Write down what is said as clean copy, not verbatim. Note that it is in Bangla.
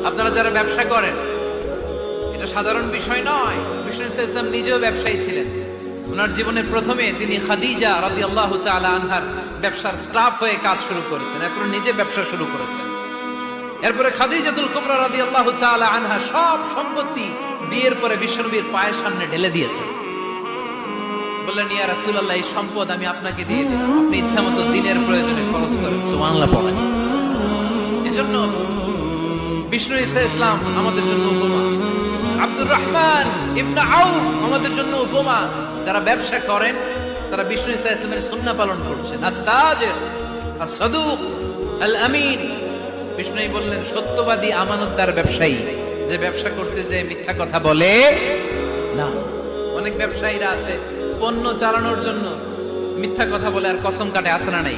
আপনারা যারা ব্যবসা করেন, এটা সাধারণ বিষয় নয়। বিষ্ণু ইসলাম নিজেও ব্যবসায়ী ছিলেন। ওনার জীবনের প্রথমে তিনি খাদিজা রাদিয়াল্লাহু তাআলা আনহার ব্যবসার স্টাফ হয়ে কাজ শুরু করেছেন, এরপর নিজে ব্যবসা শুরু করেছেন। এরপরে খাদিজাতুল কুবরা রাদিয়াল্লাহু তাআলা আনহা সব সম্পত্তি বিয়ের পরে বিশ্বনবীর পায়ের সামনে ঢেলে দিয়েছেন। বললেন, ইয়া রাসূলুল্লাহ, এই সম্পদ আমি আপনাকে দিয়ে দিলাম, আপনি ইচ্ছামতো দিনের প্রয়োজনে খরচ করেন। সুবহানাল্লাহ পড়েন। এজন্য বিষ্ণু ইসলাম আমাদের জন্য উপমা, আব্দুর রহমান ইবনে আউফ আমাদের জন্য উপমা। যারা ব্যবসা করেন তারা বিষ্ণু ইসলামের সুন্নাহ পালন করছেন। আত-তাজির আস-সাদুক আল-আমিন, বিষ্ণুই বললেন সত্যবাদী আমানতদার ব্যবসায়ী, যে ব্যবসা করতে যে মিথ্যা কথা বলে না। অনেক ব্যবসায়ীরা আছে পণ্য চালানোর জন্য মিথ্যা কথা বলে আর কসম কাটে, আছে না নাই?